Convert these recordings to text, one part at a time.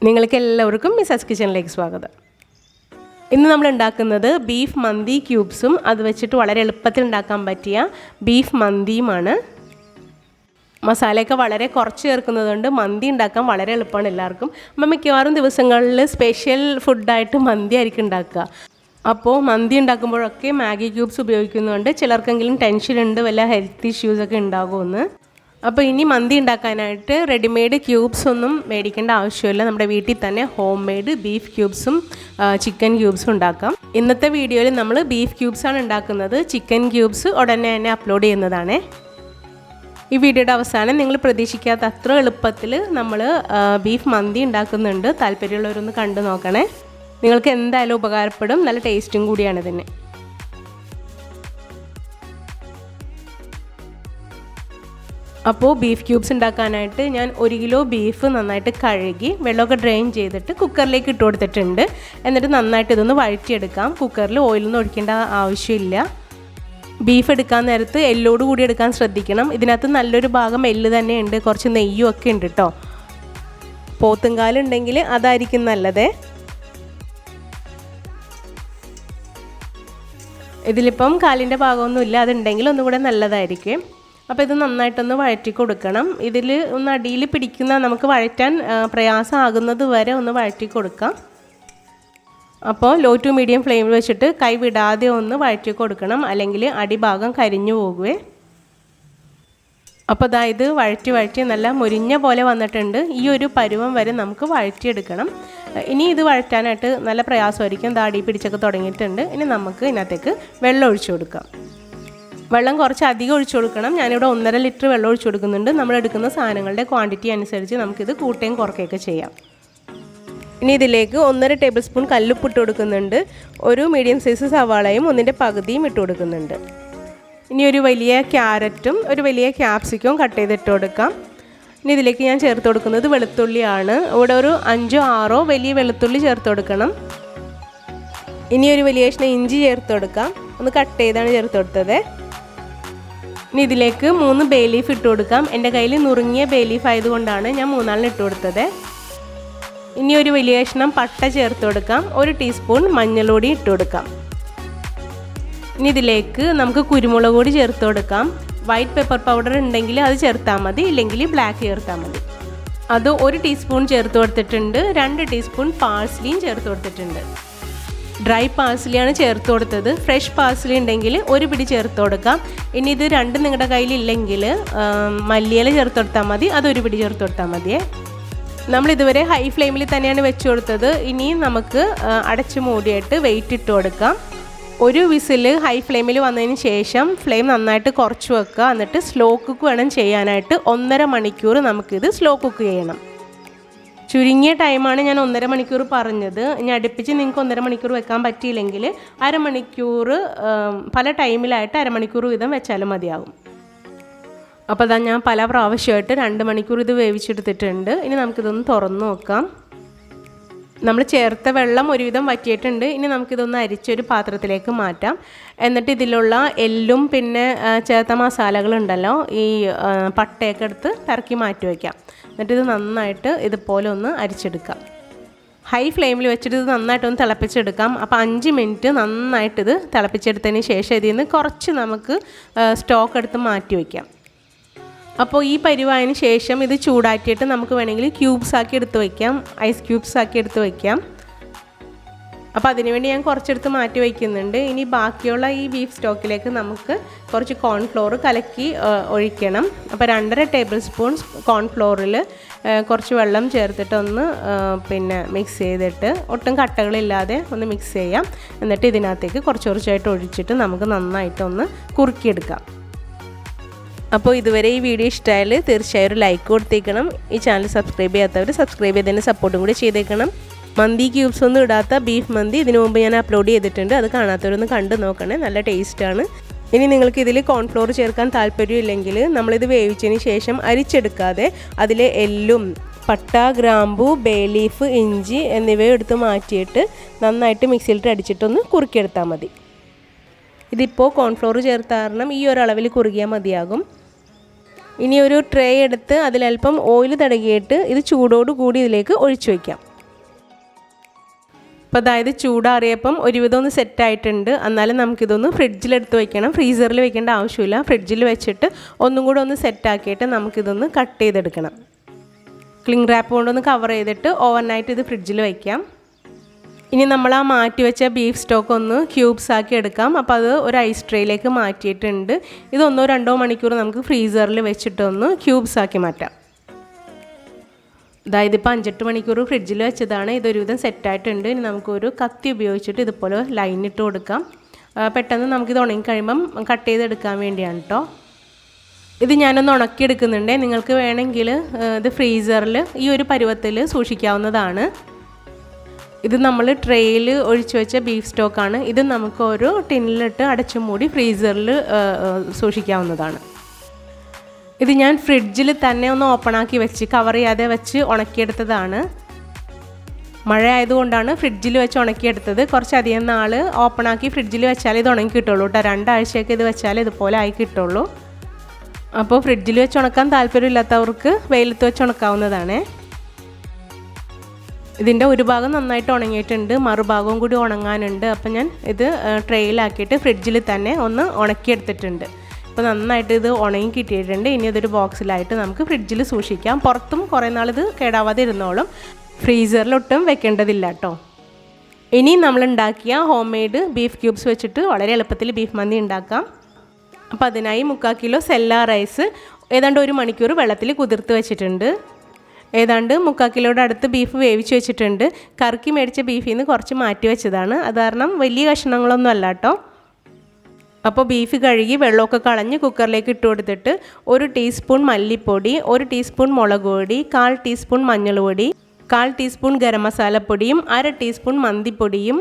നിങ്ങൾക്ക് എല്ലാവർക്കും മിസാസ് കിച്ചണിലേക്ക് സ്വാഗതം. ഇന്ന് നമ്മൾ ഉണ്ടാക്കുന്നത് ബീഫ് മന്തി ക്യൂബ്സും അത് വെച്ചിട്ട് വളരെ എളുപ്പത്തിൽ ഉണ്ടാക്കാൻ പറ്റിയ ബീഫ് മന്തിയുമാണ്. മസാലയൊക്കെ വളരെ കുറച്ച് ചേർക്കുന്നതുകൊണ്ട് മന്തി ഉണ്ടാക്കാൻ വളരെ എളുപ്പമാണ് എല്ലാവർക്കും. അപ്പം മിക്കവാറും ദിവസങ്ങളിൽ സ്പെഷ്യൽ ഫുഡായിട്ട് മന്തി ആയിരിക്കും ഉണ്ടാക്കുക. അപ്പോൾ മന്തി ഉണ്ടാക്കുമ്പോഴൊക്കെ മാഗി ക്യൂബ്സ് ഉപയോഗിക്കുന്നതുകൊണ്ട് ചിലർക്കെങ്കിലും ടെൻഷനുണ്ട്, വല്ല ഹെൽത്ത് ഇഷ്യൂസൊക്കെ ഉണ്ടാകുമെന്ന്. അപ്പോൾ ഇനി മന്തി ഉണ്ടാക്കാനായിട്ട് റെഡിമെയ്ഡ് ക്യൂബ്സ് ഒന്നും മേടിക്കേണ്ട ആവശ്യമില്ല. നമ്മുടെ വീട്ടിൽ തന്നെ ഹോം മെയ്ഡ് ബീഫ് ക്യൂബ്സും ചിക്കൻ ക്യൂബ്സും ഉണ്ടാക്കാം. ഇന്നത്തെ വീഡിയോയിൽ നമ്മൾ ബീഫ് ക്യൂബ്സാണ് ഉണ്ടാക്കുന്നത്. ചിക്കൻ ക്യൂബ്സ് ഉടനെ തന്നെ അപ്ലോഡ് ചെയ്യുന്നതാണ്. ഈ വീഡിയോയുടെ അവസാനം നിങ്ങൾ പ്രതീക്ഷിക്കാത്ത അത്ര എളുപ്പത്തിൽ നമ്മൾ ബീഫ് മന്തി ഉണ്ടാക്കുന്നുണ്ട്. താല്പര്യമുള്ളവരൊന്ന് കണ്ടു നോക്കണേ. നിങ്ങൾക്ക് എന്തായാലും ഉപകാരപ്പെടും. നല്ല ടേസ്റ്റും കൂടിയാണ് ഇതിന്. അപ്പോൾ ബീഫ് ക്യൂബ്സ് ഉണ്ടാക്കാനായിട്ട് ഞാൻ 1 കിലോ ബീഫ് നന്നായിട്ട് കഴുകി വെള്ളമൊക്കെ ഡ്രെയിൻ ചെയ്തിട്ട് കുക്കറിലേക്ക് ഇട്ട് കൊടുത്തിട്ടുണ്ട്. എന്നിട്ട് നന്നായിട്ട് ഇതൊന്ന് വഴറ്റിയെടുക്കാം. കുക്കറിൽ ഓയിലൊന്നും ഒഴിക്കേണ്ട ആവശ്യമില്ല. ബീഫ് എടുക്കാൻ നേരത്ത് എല്ലോട് കൂടി എടുക്കാൻ ശ്രദ്ധിക്കണം. ഇതിനകത്ത് നല്ലൊരു ഭാഗം എല്ല് തന്നെ ഉണ്ട്, കുറച്ച് നെയ്യും ഒക്കെ ഉണ്ട് കേട്ടോ. പോത്തുംകാലുണ്ടെങ്കിൽ അതായിരിക്കും നല്ലത്. ഇതിലിപ്പം കാലിൻ്റെ ഭാഗമൊന്നുമില്ല, അതുണ്ടെങ്കിൽ ഒന്നുകൂടെ നല്ലതായിരിക്കും. അപ്പോൾ ഇത് നന്നായിട്ടൊന്ന് വഴറ്റി കൊടുക്കണം. ഇതിൽ ഒന്ന് അടിയിൽ പിടിക്കുന്ന, നമുക്ക് വഴറ്റാൻ പ്രയാസമാകുന്നത് വരെ ഒന്ന് വഴറ്റി കൊടുക്കാം. അപ്പോൾ ലോ ടു മീഡിയം ഫ്ലെയിമിൽ വെച്ചിട്ട് കൈ വിടാതെ ഒന്ന് വഴറ്റി കൊടുക്കണം, അല്ലെങ്കിൽ അടിഭാഗം കരിഞ്ഞു പോകുവേ. അപ്പോൾ ഇത് വഴറ്റി നല്ല മുരിഞ്ഞ പോലെ വന്നിട്ടുണ്ട്. ഈ ഒരു പരുവം വരെ നമുക്ക് വഴറ്റിയെടുക്കണം. ഇനി ഇത് വഴറ്റാനായിട്ട് നല്ല പ്രയാസമായിരിക്കും. അടി പിടിച്ചൊക്കെ തുടങ്ങിയിട്ടുണ്ട്. ഇനി നമുക്ക് ഇതിനകത്തേക്ക് വെള്ളം ഒഴിച്ചു കൊടുക്കാം. വെള്ളം കുറച്ച് അധികം ഒഴിച്ചു കൊടുക്കണം. ഞാനിവിടെ 1.5 ലിറ്റർ വെള്ളം ഒഴിച്ചു കൊടുക്കുന്നുണ്ട്. നമ്മൾ എടുക്കുന്ന സാധനങ്ങളുടെ ക്വാണ്ടിറ്റി അനുസരിച്ച് നമുക്കിത് കൂട്ടുകയും കുറയ്ക്കുകയൊക്കെ ചെയ്യാം. ഇനി ഇതിലേക്ക് 1.5 ടേബിൾ സ്പൂൺ കല്ലുപ്പ് ഇട്ട് കൊടുക്കുന്നുണ്ട്. ഒരു മീഡിയം സൈസ് സവാളയും 1/2 പകുതിയും ഇട്ട് കൊടുക്കുന്നുണ്ട്. ഇനി ഒരു വലിയ ക്യാരറ്റും ഒരു വലിയ ക്യാപ്സിക്കവും കട്ട് ചെയ്തിട്ട് കൊടുക്കാം. ഇനി ഇതിലേക്ക് ഞാൻ ചേർത്ത് കൊടുക്കുന്നത് വെളുത്തുള്ളിയാണ്. ഇവിടെ ഒരു 5-6 വലിയ വെളുത്തുള്ളി ചേർത്ത് കൊടുക്കണം. ഇനി ഒരു വലിയ കഷ്ണം ഇഞ്ചി ചേർത്ത് കൊടുക്കാം. ഒന്ന് കട്ട് ചെയ്താണ് ചേർത്ത് കൊടുത്തത്. ഇനി ഇതിലേക്ക് 3 ബേ ലീഫ് ഇട്ട് കൊടുക്കാം. എൻ്റെ കയ്യിൽ നുറുങ്ങിയ ബേ ലീഫ് ആയതുകൊണ്ടാണ് ഞാൻ 3 ഇട്ട് കൊടുത്തത്. ഇനി ഒരു വലിയ കഷ്ണം പട്ട ചേർത്ത് കൊടുക്കാം. 1 ടീസ്പൂൺ മഞ്ഞൾപ്പൊടി ഇട്ട് കൊടുക്കാം. ഇനി ഇതിലേക്ക് നമുക്ക് കുരുമുളക് പൊടി ചേർത്ത് കൊടുക്കാം. വൈറ്റ് പെപ്പർ പൗഡർ ഉണ്ടെങ്കിൽ അത് ചേർത്താൽ മതി, ഇല്ലെങ്കിൽ ബ്ലാക്ക് ചേർത്താൽ മതി. അത് 1 ടീസ്പൂൺ ചേർത്ത് കൊടുത്തിട്ടുണ്ട്. 2 ടീസ്പൂൺ പാഴ്സ്ലിയും ചേർത്ത് കൊടുത്തിട്ടുണ്ട്. ഡ്രൈ പാഴ്സ്ലിയാണ് ചേർത്ത് കൊടുത്തത്. ഫ്രഷ് പാഴ്സ്ലി ഉണ്ടെങ്കിൽ 1 പിടി ചേർത്ത് കൊടുക്കാം. ഇനി ഇത് രണ്ടും നിങ്ങളുടെ കയ്യിലില്ലെങ്കിൽ മല്ലിയില ചേർത്ത് കൊടുത്താൽ മതി, അത് 1 പിടി ചേർത്ത് കൊടുത്താൽ മതിയേ. നമ്മളിതുവരെ ഹൈ ഫ്ലെയിമിൽ തന്നെയാണ് വെച്ച് കൊടുത്തത്. ഇനി നമുക്ക് അടച്ച് മൂടിയിട്ട് വെയിറ്റ് ഇട്ട് കൊടുക്കാം. 1 വിസിൽ ഹൈ ഫ്ലെയിമിൽ വന്നതിന് ശേഷം ഫ്ലെയിം നന്നായിട്ട് കുറച്ച് വെക്കുക. എന്നിട്ട് സ്ലോ കുക്ക് വേണം ചെയ്യാനായിട്ട്. 1.5 മണിക്കൂർ നമുക്കിത് സ്ലോ കുക്ക് ചെയ്യണം. ചുരുങ്ങിയ ടൈമാണ് ഞാൻ 1.5 മണിക്കൂർ പറഞ്ഞത്. ഇനി അടുപ്പിച്ച് നിങ്ങൾക്ക് 1.5 മണിക്കൂർ വെക്കാൻ പറ്റിയില്ലെങ്കിൽ അരമണിക്കൂർ, പല ടൈമിലായിട്ട് അരമണിക്കൂർ വീതം വെച്ചാലും മതിയാകും. അപ്പോൾ ഞാൻ പല പ്രാവശ്യമായിട്ട് 2 മണിക്കൂർ ഇത് വേവിച്ചെടുത്തിട്ടുണ്ട്. ഇനി നമുക്കിതൊന്ന് തുറന്ന് നോക്കാം. നമ്മൾ ചേർത്ത വെള്ളം ഒരുവിധം വറ്റിയിട്ടുണ്ട്. ഇനി നമുക്കിതൊന്ന് അരിച്ചൊരു പാത്രത്തിലേക്ക് മാറ്റാം. എന്നിട്ട് ഇതിലുള്ള എല്ലും പിന്നെ ചേർത്ത മസാലകളുണ്ടല്ലോ, ഈ പട്ടയൊക്കെ എടുത്ത് ഇറക്കി മാറ്റി വയ്ക്കാം. എന്നിട്ട് ഇത് നന്നായിട്ട് ഇതുപോലെ ഒന്ന് അരിച്ചെടുക്കാം. ഹൈ ഫ്ലെയിമിൽ വെച്ചിട്ട് ഇത് നന്നായിട്ടൊന്ന് തിളപ്പിച്ചെടുക്കാം. അപ്പോൾ 5 മിനിറ്റ് നന്നായിട്ടിത് തിളപ്പിച്ചെടുത്തതിന് ശേഷം ഇതിൽ നിന്ന് കുറച്ച് നമുക്ക് സ്റ്റോക്ക് എടുത്ത് മാറ്റി വയ്ക്കാം. അപ്പോൾ ഈ പരിവായതിന് ശേഷം ഇത് ചൂടാക്കിയിട്ട് നമുക്ക് വേണമെങ്കിൽ ക്യൂബ്സ് ആക്കി എടുത്ത് വയ്ക്കാം, ഐസ് ക്യൂബ്സ് ആക്കി എടുത്ത് വയ്ക്കാം. അപ്പോൾ അതിനുവേണ്ടി ഞാൻ കുറച്ചെടുത്ത് മാറ്റി വയ്ക്കുന്നുണ്ട്. ഇനി ബാക്കിയുള്ള ഈ ബീഫ് സ്റ്റോക്കിലേക്ക് നമുക്ക് കുറച്ച് കോൺഫ്ലോർ കലക്കി ഒഴിക്കണം. അപ്പോൾ 2.5 ടേബിൾ സ്പൂൺ കോൺഫ്ലോറിൽ കുറച്ച് വെള്ളം ചേർത്തിട്ട് ഒന്ന് മിക്സ് ചെയ്തിട്ട് ഒട്ടും കട്ടകളില്ലാതെ ഒന്ന് മിക്സ് ചെയ്യാം. എന്നിട്ട് ഇതിനകത്തേക്ക് കുറച്ചായിട്ട് ഒഴിച്ചിട്ട് നമുക്ക് നന്നായിട്ടൊന്ന് കുറുക്കിയെടുക്കാം. അപ്പോൾ ഇതുവരെ ഈ വീഡിയോ ഇഷ്ടമായാൽ തീർച്ചയായും ഒരു ലൈക്ക് കൊടുത്തേക്കണം. ഈ ചാനൽ സബ്സ്ക്രൈബ് ചെയ്യാത്തവർ സബ്സ്ക്രൈബ് ചെയ്തതിന് സപ്പോർട്ടും കൂടി ചെയ്തേക്കണം. മന്തി ക്യൂബ്സ് ഒന്നും ഇടാത്ത ബീഫ് മന്തി ഇതിനു മുമ്പ് ഞാൻ അപ്ലോഡ് ചെയ്തിട്ടുണ്ട്. അത് കാണാത്തവരൊന്ന് കണ്ടു നോക്കണേ, നല്ല ടേസ്റ്റാണ്. ഇനി നിങ്ങൾക്ക് ഇതിൽ കോൺഫ്ലോർ ചേർക്കാൻ താല്പര്യമില്ലെങ്കിൽ നമ്മളിത് വേവിച്ചതിന് ശേഷം അരിച്ചെടുക്കാതെ അതിലെ എല്ലും പട്ട, ഗ്രാമ്പൂ, ബേ ലീഫ്, ഇഞ്ചി എന്നിവ എടുത്ത് മാറ്റിയിട്ട് നന്നായിട്ട് മിക്സിയിലിട്ട് അടിച്ചിട്ടൊന്ന് കുറുക്കിയെടുത്താൽ മതി. ഇതിപ്പോൾ കോൺഫ്ലോർ ചേർത്ത കാരണം ഈ ഒരു അളവിൽ കുറുകിയാൽ മതിയാകും. ഇനി ഒരു ട്രേ എടുത്ത് അതിലൽപ്പം ഓയിൽ തടകിയിട്ട് ഇത് ചൂടോട് കൂടി ഇതിലേക്ക് ഒഴിച്ചു വയ്ക്കാം. അപ്പോൾ അതായത് ചൂടാറിയപ്പം ഒരുവിധം ഒന്ന് സെറ്റായിട്ടുണ്ട്. എന്നാലും നമുക്കിതൊന്ന് ഫ്രിഡ്ജിലെടുത്ത് വെക്കണം. ഫ്രീസറിൽ വെക്കേണ്ട ആവശ്യമില്ല. ഫ്രിഡ്ജിൽ വെച്ചിട്ട് ഒന്നും കൂടെ ഒന്ന് സെറ്റാക്കിയിട്ട് നമുക്കിതൊന്ന് കട്ട് ചെയ്തെടുക്കണം. ക്ലിംഗ് റാപ്പ് കൊണ്ടൊന്ന് കവർ ചെയ്തിട്ട് ഓവർനൈറ്റ് ഇത് ഫ്രിഡ്ജിൽ വയ്ക്കാം. ഇനി നമ്മൾ ആ മാറ്റി വെച്ച ബീഫ് സ്റ്റോക്ക് ഒന്ന് ക്യൂബ്സ് ആക്കി എടുക്കാം. അപ്പോൾ അത് ഒരു ഐസ് ട്രേയിലേക്ക് മാറ്റിയിട്ടുണ്ട്. ഇത് 1-2 മണിക്കൂർ നമുക്ക് ഫ്രീസറിൽ വെച്ചിട്ടൊന്ന് ക്യൂബ്സ് ആക്കി മാറ്റാം. അതായത് ഇപ്പോൾ 5-8 മണിക്കൂർ ഫ്രിഡ്ജിൽ വെച്ചതാണ്. ഇതൊരുവിധം സെറ്റായിട്ടുണ്ട്. ഇനി നമുക്കൊരു കത്തി ഉപയോഗിച്ചിട്ട് ഇതുപോലെ ലൈൻ ഇട്ട് കൊടുക്കാം. പെട്ടെന്ന് നമുക്കിത് ഉണങ്ങി കഴിയുമ്പം കട്ട് ചെയ്തെടുക്കാൻ വേണ്ടിയാണ് കേട്ടോ. ഇത് ഞാനൊന്ന് ഉണക്കിയെടുക്കുന്നുണ്ട്. നിങ്ങൾക്ക് വേണമെങ്കിൽ ഇത് ഫ്രീസറിൽ ഈ ഒരു പരുവത്തിൽ സൂക്ഷിക്കാവുന്നതാണ്. ഇത് നമ്മൾ ട്രേയിൽ ഒഴിച്ചു വെച്ച ബീഫ് സ്റ്റോക്കാണ്. ഇത് നമുക്ക് ഒരു ടിന്നിലിട്ട് അടച്ചു മൂടി ഫ്രീസറിൽ സൂക്ഷിക്കാവുന്നതാണ്. ഇത് ഞാൻ ഫ്രിഡ്ജിൽ തന്നെ ഒന്ന് ഓപ്പണാക്കി വെച്ച് കവർ ചെയ്യാതെ വെച്ച് ഉണക്കിയെടുത്തതാണ്. മഴ ആയതുകൊണ്ടാണ് ഫ്രിഡ്ജിൽ വെച്ച് ഉണക്കിയെടുത്തത്. കുറച്ചധികം നാൾ ഓപ്പണാക്കി ഫ്രിഡ്ജിൽ വെച്ചാൽ ഇത് ഉണങ്ങി കിട്ടുള്ളൂ കേട്ടോ. 2 ആഴ്ചയൊക്കെ ഇത് വെച്ചാൽ ഇതുപോലെ ആയി കിട്ടുള്ളൂ. അപ്പോൾ ഫ്രിഡ്ജിൽ വെച്ച് ഉണക്കാൻ താല്പര്യമില്ലാത്തവർക്ക് വെയിലത്ത് വെച്ച് ഉണക്കാവുന്നതാണ്. ഇതിൻ്റെ ഒരു ഭാഗം നന്നായിട്ട് ഉണങ്ങിയിട്ടുണ്ട്, മറുഭാഗവും കൂടി ഉണങ്ങാനുണ്ട്. അപ്പം ഞാൻ ഇത് ട്രേയിലാക്കിയിട്ട് ഫ്രിഡ്ജിൽ തന്നെ ഒന്ന് ഉണക്കിയെടുത്തിട്ടുണ്ട്. അപ്പോൾ നന്നായിട്ട് ഇത് ഉണങ്ങി കിട്ടിയിട്ടുണ്ട്. ഇനി ഇതൊരു ബോക്സിലായിട്ട് നമുക്ക് ഫ്രിഡ്ജിൽ സൂക്ഷിക്കാം. പുറത്തും കുറേ നാളിത് കേടാവാതെ ഇരുന്നോളും. ഫ്രീസറിലൊട്ടും വെക്കേണ്ടതില്ല കേട്ടോ. ഇനി നമ്മൾ ഉണ്ടാക്കിയ ഹോം മെയ്ഡ് ബീഫ് ക്യൂബ്സ് വെച്ചിട്ട് വളരെ എളുപ്പത്തിൽ ബീഫ് മന്തി ഉണ്ടാക്കാം. അപ്പോൾ അതിനായി 3/4 കിലോ സെല്ല റൈസ് ഏതാണ്ട് 1 മണിക്കൂർ വെള്ളത്തിൽ കുതിർത്ത് വെച്ചിട്ടുണ്ട്. ഏതാണ്ട് 3/4 കിലോയുടെ അടുത്ത് ബീഫ് വേവിച്ച് വെച്ചിട്ടുണ്ട്. കറുക്കി മേടിച്ച ബീഫിൽ നിന്ന് കുറച്ച് മാറ്റി വെച്ചതാണ്. അത് കാരണം വലിയ കഷ്ണങ്ങളൊന്നും അല്ല കേട്ടോ. അപ്പോൾ ബീഫ് കഴുകി വെള്ളമൊക്കെ കളഞ്ഞ് കുക്കറിലേക്ക് ഇട്ട് കൊടുത്തിട്ട് 1 ടീസ്പൂൺ മല്ലിപ്പൊടി, 1 ടീസ്പൂൺ മുളക് പൊടി, 1/4 ടീസ്പൂൺ മഞ്ഞൾ പൊടി, 1/4 ടീസ്പൂൺ ഗരം മസാലപ്പൊടിയും 1/2 ടീസ്പൂൺ മന്തിപ്പൊടിയും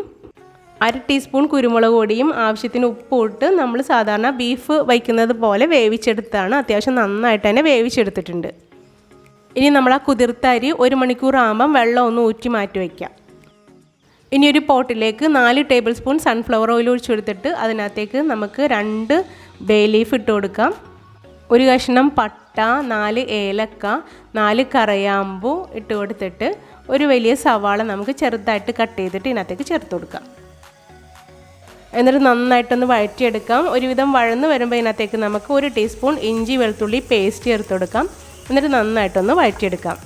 1/2 ടീസ്പൂൺ കുരുമുളക് പൊടിയും ആവശ്യത്തിന് ഉപ്പ് ഇട്ട് നമ്മൾ സാധാരണ ബീഫ് വയ്ക്കുന്നത് പോലെ വേവിച്ചെടുത്താണ്. അത്യാവശ്യം നന്നായിട്ട് തന്നെ വേവിച്ചെടുത്തിട്ടുണ്ട്. ഇനി നമ്മൾ ആ കുതിർത്ത അരി 1 മണിക്കൂർ ആകുമ്പം വെള്ളം ഒന്ന് ഊറ്റി മാറ്റി വയ്ക്കാം. ഇനി ഒരു പോട്ടിലേക്ക് 4 ടേബിൾ സ്പൂൺ സൺഫ്ലവർ ഓയിൽ ഒഴിച്ചു കൊടുത്തിട്ട് അതിനകത്തേക്ക് നമുക്ക് 2 ബേ ലീഫ് ഇട്ട് കൊടുക്കാം. 1 കഷ്ണം പട്ട, 4 ഏലക്ക, 4 കറയാമ്പൂ ഇട്ട് കൊടുത്തിട്ട് ഒരു വലിയ സവാള നമുക്ക് ചെറുതായിട്ട് കട്ട് ചെയ്തിട്ട് ഇതിനകത്തേക്ക് ചേർത്ത് കൊടുക്കാം. എന്നിട്ട് നന്നായിട്ടൊന്ന് വഴറ്റിയെടുക്കാം. ഒരുവിധം വഴന്ന് വരുമ്പോൾ ഇതിനകത്തേക്ക് നമുക്ക് 1 ടീസ്പൂൺ ഇഞ്ചി വെളുത്തുള്ളി പേസ്റ്റ് ചേർത്ത് കൊടുക്കാം. എന്നിട്ട് നന്നായിട്ടൊന്ന് വഴറ്റിയെടുക്കാം.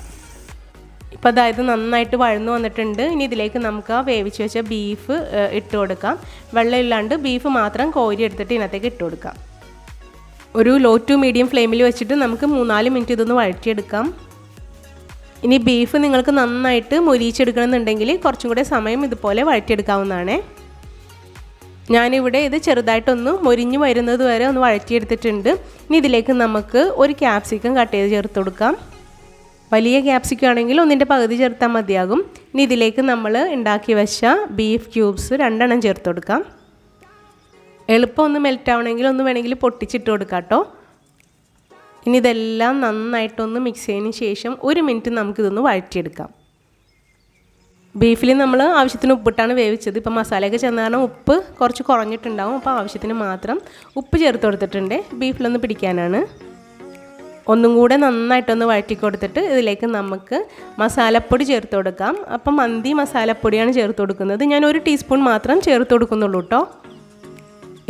ഇപ്പോൾ അതായത് നന്നായിട്ട് വഴന്നു വന്നിട്ടുണ്ട്. ഇനി ഇതിലേക്ക് നമുക്ക് ആ വേവിച്ച് വെച്ച ബീഫ് ഇട്ട് കൊടുക്കാം. വെള്ളം ഇല്ലാണ്ട് ബീഫ് മാത്രം കോരി എടുത്തിട്ട് ഇതിനകത്തേക്ക് ഇട്ട് കൊടുക്കാം. ഒരു ലോ ടു മീഡിയം ഫ്ലെയിമിൽ വെച്ചിട്ട് നമുക്ക് 3-4 മിനിറ്റ് ഇതൊന്ന് വഴറ്റിയെടുക്കാം. ഇനി ബീഫ് നിങ്ങൾക്ക് നന്നായിട്ട് മൊരിയിച്ചെടുക്കണമെന്നുണ്ടെങ്കിൽ കുറച്ചും കൂടെ സമയം ഇതുപോലെ വഴറ്റിയെടുക്കാവുന്നതാണ്. ഞാനിവിടെ ഇത് ചെറുതായിട്ടൊന്ന് മൊരിഞ്ഞ് വരുന്നത് വരെ ഒന്ന് വഴറ്റിയെടുത്തിട്ടുണ്ട്. ഇനി ഇതിലേക്ക് നമുക്ക് 1 ക്യാപ്സിക്കം കട്ട് ചെയ്ത് ചേർത്ത് കൊടുക്കാം. വലിയ ക്യാപ്സിക്കം ആണെങ്കിൽ 1ൻ്റെ പകുതി ചേർത്താൽ മതിയാകും. ഇനി ഇതിലേക്ക് നമ്മൾ ഉണ്ടാക്കി വെച്ച ബീഫ് ക്യൂബ്സ് 2 എണ്ണം ചേർത്ത് കൊടുക്കാം. എളുപ്പം ഒന്ന് മെൽറ്റ് ആവണമെങ്കിൽ ഒന്ന് വേണമെങ്കിൽ പൊട്ടിച്ചിട്ട് കൊടുക്കാം കേട്ടോ. ഇനി ഇതെല്ലാം നന്നായിട്ടൊന്ന് മിക്സ് ചെയ്തതിന് ശേഷം 1 മിനിറ്റ് നമുക്കിതൊന്ന് വഴറ്റിയെടുക്കാം. ബീഫിൽ നമ്മൾ ആവശ്യത്തിന് ഉപ്പിട്ടാണ് വേവിച്ചത്. ഇപ്പോൾ മസാലയൊക്കെ ചെന്ന കാരണം ഉപ്പ് കുറച്ച് കുറഞ്ഞിട്ടുണ്ടാവും. അപ്പോൾ ആവശ്യത്തിന് മാത്രം ഉപ്പ് ചേർത്ത് കൊടുത്തിട്ടുണ്ട്. ബീഫിലൊന്ന് പിടിക്കാനാണ്. ഒന്നും കൂടെ നന്നായിട്ടൊന്ന് വഴറ്റി കൊടുത്തിട്ട് ഇതിലേക്ക് നമുക്ക് മസാലപ്പൊടി ചേർത്ത് കൊടുക്കാം. അപ്പം മന്തി മസാലപ്പൊടിയാണ് ചേർത്ത് കൊടുക്കുന്നത്. ഞാൻ 1 ടീസ്പൂൺ മാത്രം ചേർത്ത് കൊടുക്കുന്നുള്ളൂ കേട്ടോ.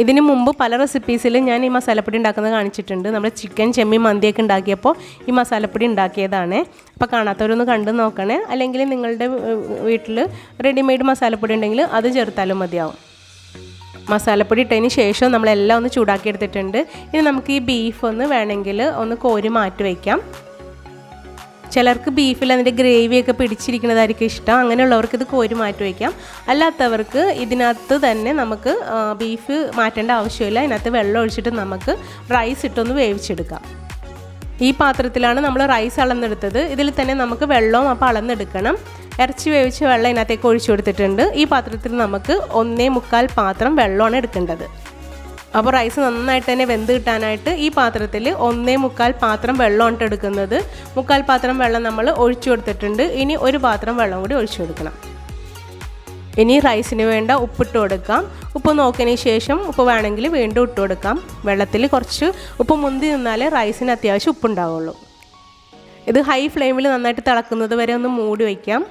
ഇതിന് മുമ്പ് പല റെസിപ്പീസിലും ഞാൻ ഈ മസാലപ്പൊടി ഉണ്ടാക്കുന്നത് കാണിച്ചിട്ടുണ്ട്. നമ്മൾ ചിക്കൻ ചെമ്മീൻ മന്തിയൊക്കെ ഉണ്ടാക്കിയപ്പോൾ ഈ മസാലപ്പൊടി ഉണ്ടാക്കിയതാണ്. അപ്പോൾ കാണാത്തവരൊന്ന് കണ്ടു നോക്കണേ. അല്ലെങ്കിൽ നിങ്ങളുടെ വീട്ടിൽ റെഡിമെയ്ഡ് മസാലപ്പൊടി ഉണ്ടെങ്കിൽ അത് ചേർത്താലും മതിയാവും. മസാലപ്പൊടി ഇട്ടതിന് ശേഷം നമ്മളെല്ലാം ഒന്ന് ചൂടാക്കി എടുത്തിട്ടുണ്ട്. ഇനി നമുക്ക് ഈ ബീഫ് ഒന്ന് വേണമെങ്കിൽ ഒന്ന് കോരി മാറ്റി വയ്ക്കാം. ചിലർക്ക് ബീഫിൽ അതിൻ്റെ ഗ്രേവിയൊക്കെ പിടിച്ചിരിക്കുന്നതായിരിക്കും ഇഷ്ടം. അങ്ങനെയുള്ളവർക്ക് ഇത് കോരി മാറ്റി വയ്ക്കാം. അല്ലാത്തവർക്ക് ഇതിനകത്ത് തന്നെ നമുക്ക് ബീഫ് മാറ്റേണ്ട ആവശ്യമില്ല. ഇതിനകത്ത് വെള്ളം ഒഴിച്ചിട്ട് നമുക്ക് റൈസ് ഇട്ടൊന്ന് വേവിച്ചെടുക്കാം. ഈ പാത്രത്തിലാണ് നമ്മൾ റൈസ് അളന്നെടുത്തത്. ഇതിൽ തന്നെ നമുക്ക് വെള്ളവും അപ്പോൾ അളന്നെടുക്കണം. ഇറച്ചി വേവിച്ച വെള്ളം ഇതിനകത്തേക്ക് ഒഴിച്ചു കൊടുത്തിട്ടുണ്ട്. ഈ പാത്രത്തിൽ നമുക്ക് 1.25 പാത്രം വെള്ളമാണ് എടുക്കേണ്ടത്. അപ്പോൾ റൈസ് നന്നായിട്ട് തന്നെ വെന്ത് കിട്ടാനായിട്ട് ഈ പാത്രത്തിൽ 1.25 പാത്രം വെള്ളമാണ് എടുക്കുന്നത്. 3/4 പാത്രം വെള്ളം നമ്മൾ ഒഴിച്ചു കൊടുത്തിട്ടുണ്ട്. ഇനി 1 പാത്രം വെള്ളം കൂടി ഒഴിച്ചു കൊടുക്കണം. ഇനി റൈസിന് വേണ്ട ഉപ്പിട്ട് കൊടുക്കാം. ഉപ്പ് നോക്കിയതിന് ശേഷം ഉപ്പ് വേണമെങ്കിൽ വീണ്ടും ഇട്ട് കൊടുക്കാം. വെള്ളത്തിൽ കുറച്ച് ഉപ്പ് മുന്തി നിന്നാലേ റൈസിന് അത്യാവശ്യം ഉപ്പുണ്ടാവുള്ളൂ. ഇത് ഹൈ ഫ്ലെയിമിൽ നന്നായിട്ട് തിളക്കുന്നത് വരെ ഒന്ന് മൂടി വയ്ക്കാം.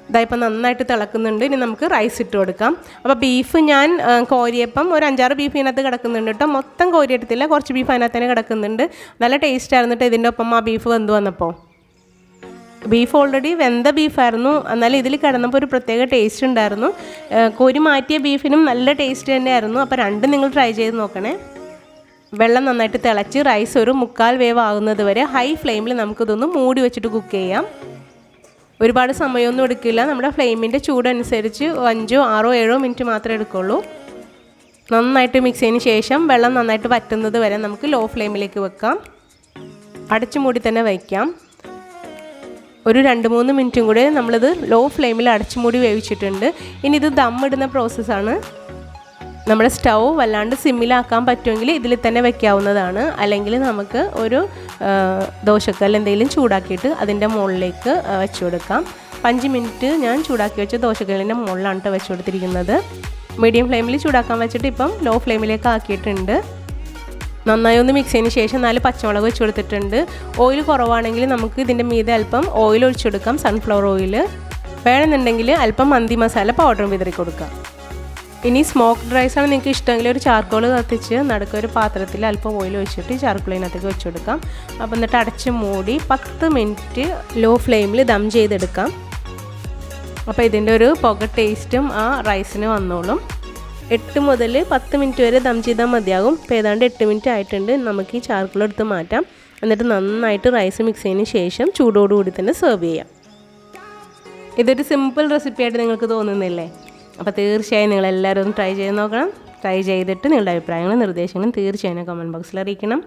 ഇതായിപ്പോൾ നന്നായിട്ട് തിളക്കുന്നുണ്ട്. ഇനി നമുക്ക് റൈസ് ഇട്ട് കൊടുക്കാം. അപ്പോൾ ബീഫ് ഞാൻ കോരിയപ്പം ഒരു 5-6 ബീഫ് ഇതിനകത്ത് കിടക്കുന്നുണ്ട് കേട്ടോ. മൊത്തം കോരിയെടുത്തില്ല, കുറച്ച് ബീഫ് അതിനകത്ത് തന്നെ കിടക്കുന്നുണ്ട്. നല്ല ടേസ്റ്റ് ആയിരുന്നിട്ട് ഇതിൻ്റെ ഒപ്പം ആ ബീഫ് വെന്ത് വന്നപ്പോൾ. ബീഫ് ഓൾറെഡി വെന്ത ബീഫായിരുന്നു, എന്നാലും ഇതിൽ കിടന്നപ്പോൾ ഒരു പ്രത്യേക ടേസ്റ്റ് ഉണ്ടായിരുന്നു. കോരി മാറ്റിയ ബീഫിനും നല്ല ടേസ്റ്റ് തന്നെയായിരുന്നു. അപ്പോൾ രണ്ടും നിങ്ങൾ ട്രൈ ചെയ്ത് നോക്കണേ. വെള്ളം നന്നായിട്ട് തിളച്ച് റൈസ് ഒരു 1/4 വേവ് ആകുന്നത് വരെ ഹൈ ഫ്ലെയിമിൽ നമുക്കിതൊന്ന് മൂടി വെച്ചിട്ട് കുക്ക് ചെയ്യാം. ഒരുപാട് സമയമൊന്നും എടുക്കില്ല. നമ്മുടെ ഫ്ലെയിമിൻ്റെ ചൂടനുസരിച്ച് 5, 6, 7 മിനിറ്റ് മാത്രമേ എടുക്കുള്ളൂ. നന്നായിട്ട് മിക്സ് ചെയ്തതിന് ശേഷം വെള്ളം നന്നായിട്ട് വറ്റുന്നത് വരെ നമുക്ക് ലോ ഫ്ലെയിമിലേക്ക് വെക്കാം. അടച്ചു മൂടി തന്നെ വയ്ക്കാം. ഒരു 2-3 മിനിറ്റും കൂടി നമ്മളിത് ലോ ഫ്ലെയിമിൽ അടച്ചു മൂടി വേവിച്ചിട്ടുണ്ട്. ഇനി ഇത് ദമ്മിടുന്ന പ്രോസസ്സാണ്. നമ്മുടെ സ്റ്റൗ വല്ലാണ്ട് സിമ്മിലാക്കാൻ പറ്റുമെങ്കിൽ ഇതിൽ തന്നെ വെക്കാവുന്നതാണ്. അല്ലെങ്കിൽ നമുക്ക് ഒരു ദോശക്കല്ല് എന്തെങ്കിലും ചൂടാക്കിയിട്ട് അതിൻ്റെ മുകളിലേക്ക് വെച്ച് കൊടുക്കാം. 5 മിനിറ്റ് ഞാൻ ചൂടാക്കി വെച്ച ദോശക്കല്ലിൻ്റെ മുകളിലാണ് കേട്ടോ വെച്ച് കൊടുത്തിരിക്കുന്നത്. മീഡിയം ഫ്ലെയിമിൽ ചൂടാക്കാൻ വെച്ചിട്ട് ഇപ്പം ലോ ഫ്ലെയിമിലേക്ക് ആക്കിയിട്ടുണ്ട്. നന്നായി ഒന്ന് മിക്സ് ചെയ്തതിന് ശേഷം 4 പച്ചമുളക് വെച്ച് കൊടുത്തിട്ടുണ്ട്. ഓയിൽ കുറവാണെങ്കിൽ നമുക്ക് ഇതിൻ്റെ മീതെ അല്പം ഓയിൽ ഒഴിച്ചെടുക്കാം, സൺഫ്ലവർ ഓയിൽ. വേണമെന്നുണ്ടെങ്കിൽ അല്പം മന്തി മസാല പൗഡറും വിതറി കൊടുക്കാം. ഇനി സ്മോക്ക്ഡ് റൈസാണ് നിങ്ങൾക്ക് ഇഷ്ടമെങ്കിൽ ഒരു ചാർക്കോൾ കത്തിച്ച് നടുക്കൊരു പാത്രത്തിൽ അല്പം ഓയിൽ ഒഴിച്ചിട്ട് ചാർക്കോളിനകത്തേക്ക് വെച്ച് കൊടുക്കാം. അപ്പോൾ എന്നിട്ട് അടച്ച് മൂടി 10 മിനിറ്റ് ലോ ഫ്ലെയിമിൽ ദം ചെയ്തെടുക്കാം. അപ്പോൾ ഇതിൻ്റെ ഒരു പുക ടേസ്റ്റും ആ റൈസിന് വന്നോളും. 8 മുതൽ 10 മിനിറ്റ് വരെ ദം ചെയ്താൽ മതിയാകും. ഇപ്പോൾ ഏതാണ്ട് 8 മിനിറ്റ് ആയിട്ടുണ്ട്. നമുക്ക് ഈ ചാർക്കോൾ എടുത്ത് മാറ്റാം. എന്നിട്ട് നന്നായിട്ട് റൈസ് മിക്സ് ചെയ്തതിന് ശേഷം ചൂടോടുകൂടി തന്നെ സെർവ് ചെയ്യാം. ഇതൊരു സിമ്പിൾ റെസിപ്പിയായിട്ട് നിങ്ങൾക്ക് തോന്നുന്നില്ലേ? അപ്പോൾ തീർച്ചയായും നിങ്ങളെല്ലാവരും ഒന്ന് ട്രൈ ചെയ്ത് നോക്കണം. ട്രൈ ചെയ്തിട്ട് നിങ്ങളുടെ അഭിപ്രായങ്ങളും നിർദ്ദേശങ്ങളും തീർച്ചയായും കമൻറ്റ് ബോക്സിൽ അറിയിക്കണം.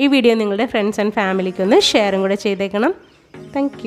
ഈ വീഡിയോ നിങ്ങളുടെ ഫ്രണ്ട്സ് ആൻഡ് ഫാമിലിക്കൊന്ന് ഷെയറും കൂടെ ചെയ്തേക്കണം. താങ്ക്